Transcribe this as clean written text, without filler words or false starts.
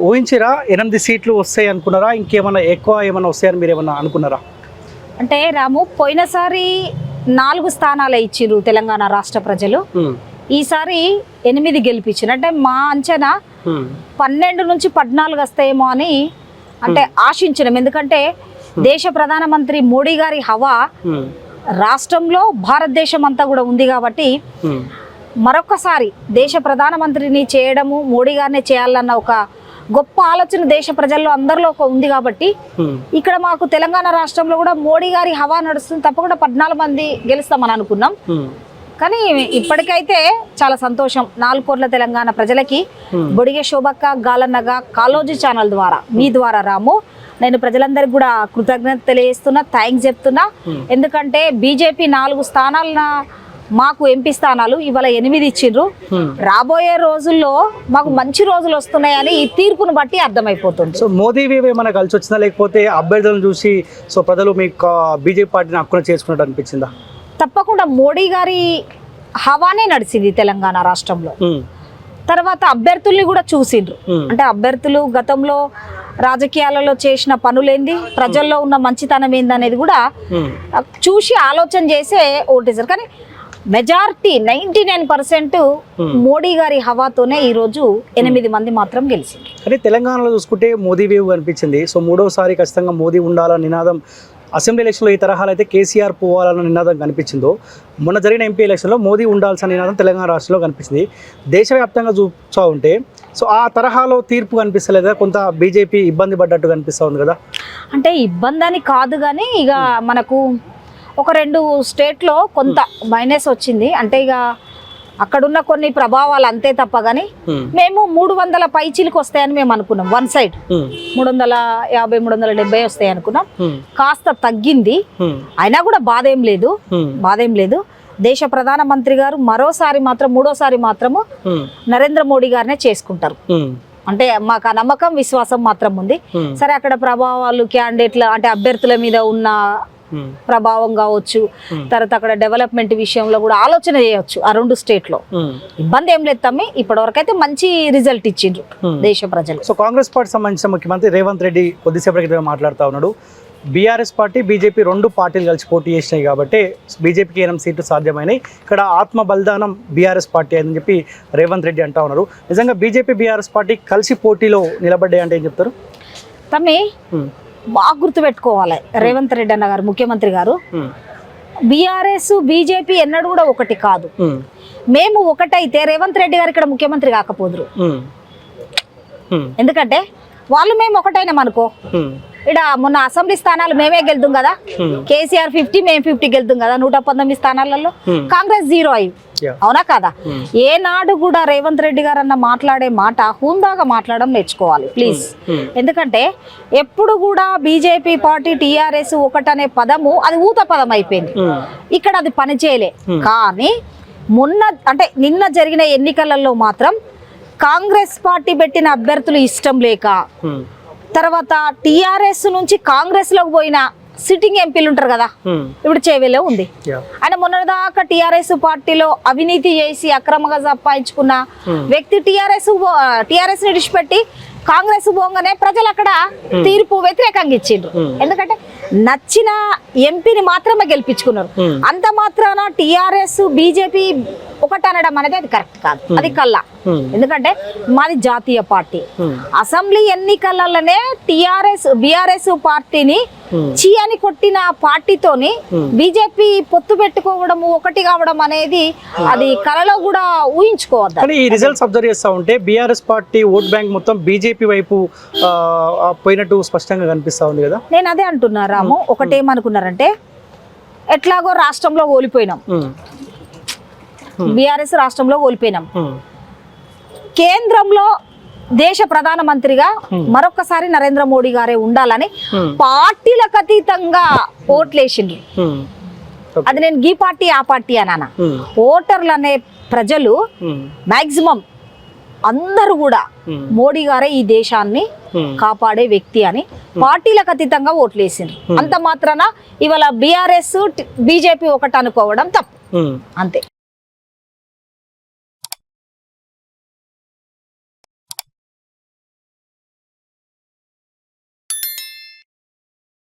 ఊహించిరా 8 సీట్లు వస్తాయి అనుకున్నారా? ఇంకేమన్నా ఎక్కువ ఏమన్నా వస్తాయని మీరు ఏమన్నా అనుకున్నారా? అంటే రాము, పోయినసారి 4 స్థానాలే ఇచ్చిర్రు తెలంగాణ రాష్ట్ర ప్రజలు. ఈసారి 8 గెలిపించారు. అంటే మా అంచనా 12 నుంచి 14 వస్తాయేమో అని అంటే ఆశించినాం. ఎందుకంటే దేశ ప్రధానమంత్రి మోడీ గారి హవా రాష్ట్రంలో భారతదేశం అంతా కూడా ఉంది కాబట్టి మరొకసారి దేశ ప్రధానమంత్రిని చేయడము, మోడీ గారిని చేయాలన్న ఒక గొప్ప ఆలోచన దేశ ప్రజల్లో అందరిలో ఉంది కాబట్టి ఇక్కడ మాకు తెలంగాణ రాష్ట్రంలో కూడా మోడీ గారి హవా నడుస్తుంది. తప్పకుండా 14 మంది గెలుస్తామని అనుకున్నాం. కానీ ఇప్పటికైతే చాలా సంతోషం. 4 కోట్ల తెలంగాణ ప్రజలకి బొడిగే శోభక్క, గాలన్నగా కాలోజీ ఛానల్ ద్వారా, మీ ద్వారా రాము, నేను ప్రజలందరికీ కూడా కృతజ్ఞత తెలియజేస్తున్నా, థ్యాంక్స్ చెప్తున్నా. ఎందుకంటే బీజేపీ 4 స్థానాల మాకు ఎంపీ స్థానాలు ఇవాళ 8 ఇచ్చిండ్రు. రాబోయే రోజుల్లో మాకు మంచి రోజులు వస్తున్నాయని ఈ తీర్పును బట్టి అర్థమైపోతుంది. సో మోదీ ఏమైనా కలిసి వచ్చిందా, లేకపోతే అభ్యర్థులను చూసి సో ప్రజలు మీకు బీజేపీ పార్టీని హక్కున చేసుకున్నట్టు అనిపించిందా? తప్పకుండా మోడీ గారి హవానే నడిచింది తెలంగాణ రాష్ట్రంలో. తర్వాత అభ్యర్థుల్ని కూడా చూసిండ్రు. అంటే అభ్యర్థులు గతంలో రాజకీయాలలో చేసిన పనులేంది, ప్రజల్లో ఉన్న మంచితనం ఏంది అనేది కూడా చూసి ఆలోచన చేసే ఓటేసారు. కానీ మెజారిటీ 99% మోడీ గారి హవాతోనే ఈరోజు 8 మంది మాత్రం గెలిచింది. కానీ తెలంగాణలో చూసుకుంటే మోదీ వేవ్ కనిపించింది. సో 3వసారి ఖచ్చితంగా మోదీ ఉండాలన్న నినాదం అసెంబ్లీ ఎలక్షన్లో ఈ తరహాలో అయితే కేసీఆర్ పోవాలన్న నినాదం కనిపించిందో, మొన్న జరిగిన ఎంపీ ఎలక్షన్లో మోదీ ఉండాల్సిన నినాదం తెలంగాణ రాష్ట్రంలో కనిపించింది. దేశవ్యాప్తంగా చూస్తూ ఉంటే సో ఆ తరహాలో తీర్పు కనిపిస్తలేదా? కొంత బీజేపీ ఇబ్బంది పడ్డట్టు కనిపిస్తూ ఉంది కదా. అంటే ఇబ్బంది అని కాదు, కానీ ఇక మనకు ఒక 2 స్టేట్లో కొంత మైనస్ వచ్చింది. అంటే ఇక అక్కడున్న కొన్ని ప్రభావాలు అంతే తప్ప. కానీ మేము 300 పైచీలకు వస్తాయని మేము అనుకున్నాం. వన్ సైడ్ 350, 370 వస్తాయి అనుకున్నాం. కాస్త తగ్గింది. అయినా కూడా బాధ ఏం లేదు. దేశ ప్రధానమంత్రి గారు మూడోసారి మాత్రము నరేంద్ర మోడీ గారినే చేసుకుంటారు. అంటే మాకు ఆ నమ్మకం, విశ్వాసం మాత్రం ఉంది. సరే, అక్కడ ప్రభావాలు క్యాండిడేట్ల అంటే అభ్యర్థుల మీద ఉన్న ప్రభావం కావచ్చు, తర్వాత అక్కడ డెవలప్మెంట్ విషయంలో కూడా ఆలోచన చేయవచ్చు. ఆ 2 స్టేట్లో ఇబ్బంది ఏం లేదు తమ్మి. ఇప్పటివరకు అయితే మంచి రిజల్ట్ ఇచ్చిండ్రు దేశ ప్రజలు. సో కాంగ్రెస్ పార్టీ సంబంధించిన ముఖ్యమంత్రి రేవంత్ రెడ్డి కొద్దిసేపటి క్రితం మాట్లాడుతూ ఉన్నాడు. బీఆర్ఎస్ పార్టీ, బీజేపీ 2 పార్టీలు కలిసి పోటీ చేసినాయి కాబట్టి బీజేపీకి 8 సీట్లు సాధ్యమైనాయి. ఇక్కడ ఆత్మ బలిదానం బీఆర్ఎస్ పార్టీ అని చెప్పి రేవంత్ రెడ్డి అంటా ఉన్నారు. నిజంగా బీజేపీ, బీఆర్ఎస్ పార్టీ కలిసి పోటీలో నిలబడ్డాయి అంటే ఏం చెప్తారు? తమ్మి బాగా గుర్తుపెట్టుకోవాలి, రేవంత్ రెడ్డి అన్న గారు, ముఖ్యమంత్రి గారు, బీఆర్ఎస్ బీజేపీ ఎన్నడూ కూడా ఒకటి కాదు. మేము ఒకటైతే రేవంత్ రెడ్డి గారు ఇక్కడ ముఖ్యమంత్రి కాకపోదురు. ఎందుకంటే వాళ్ళు మేము ఒకటైనాం అనుకో, ఇక్కడ మొన్న అసెంబ్లీ స్థానాలు మేమే గెలుతాం కదా. కేసీఆర్ 50, మేము 50 గెలుతాం కదా. 119 స్థానాలలో కాంగ్రెస్ 0 అయ్యి, అవునా కాదా? ఏనాడు కూడా రేవంత్ రెడ్డి గారు అన్న మాట్లాడే మాట హుందాగా మాట్లాడడం నేర్చుకోవాలి ప్లీజ్. ఎందుకంటే ఎప్పుడు కూడా బీజేపీ పార్టీ, టీఆర్ఎస్ ఒకటనే పదము అది ఊత పదం అయిపోయింది. ఇక్కడ అది పనిచేయలే. కానీ నిన్న జరిగిన ఎన్నికలలో మాత్రం కాంగ్రెస్ పార్టీ పెట్టిన అభ్యర్థులు ఇష్టం లేక, తర్వాత టీఆర్ఎస్ నుంచి కాంగ్రెస్ లోకి పోయిన సిట్టింగ్ ఎంపీలు ఉంటారు కదా, ఇప్పుడు చేవేలో ఉంది. ఆయన మొన్నటిదాకా టీఆర్ఎస్ పార్టీలో అవినీతి చేసి అక్రమంగా సంపాదించుకున్న వ్యక్తి టీఆర్ఎస్ ని విడిచిపెట్టి కాంగ్రెస్ పోగానే ప్రజలు అక్కడ తీర్పు వ్యతిరేకంగా ఇచ్చిండ్రు. ఎందుకంటే నచ్చిన ఎంపీని మాత్రమే గెలిపించుకున్నారు. అంత మాత్రాన టీఆర్ఎస్ బీజేపీ ఒకటి అనడం అనేది అది కరెక్ట్ కాదు, అది కల్లా. ఎందుకంటే మాది జాతీయ పార్టీ. అసెంబ్లీ ఎన్నికలలోనే బీఆర్ఎస్ పార్టీని చీ అని కొట్టిన పార్టీతోని బీజేపీ పొత్తు పెట్టుకోవడము, ఒకటి కావడం అనేది అది కలలో కూడా ఊహించుకోవద్దు. ఈ రిజల్ట్స్ అబ్జర్వ్ చేస్తా ఉంటే బీఆర్ఎస్ పార్టీ ఓట్ బ్యాంక్ మొత్తం బీజేపీ వైపు పోయినట్టు స్పష్టంగా కనిపిస్తా ఉంది కదా. నేను అదే అంటున్నా రాము. ఒకటేమనుకున్నారంటే ఎట్లాగో రాష్ట్రంలో ఓడిపోయినాం, బీఆర్ఎస్ రాష్ట్రంలో ఓడిపోయినాం, కేంద్రంలో దేశ ప్రధానమంత్రిగా మరొకసారి నరేంద్ర మోడీ గారే ఉండాలని పార్టీలకు అతీతంగా ఓట్లేసిండ్రు. అది నేను ఈ పార్టీ ఆ పార్టీ అనానా. ఓటర్లు అనే ప్రజలు మాక్సిమం అందరూ కూడా మోడీ గారే ఈ దేశాన్ని కాపాడే వ్యక్తి అని పార్టీలకు అతీతంగా ఓట్లేసిండ్రు. అంత మాత్రాన ఇవాళ బీఆర్ఎస్ బీజేపీ ఒకటి అనుకోవడం తప్పు, అంతే.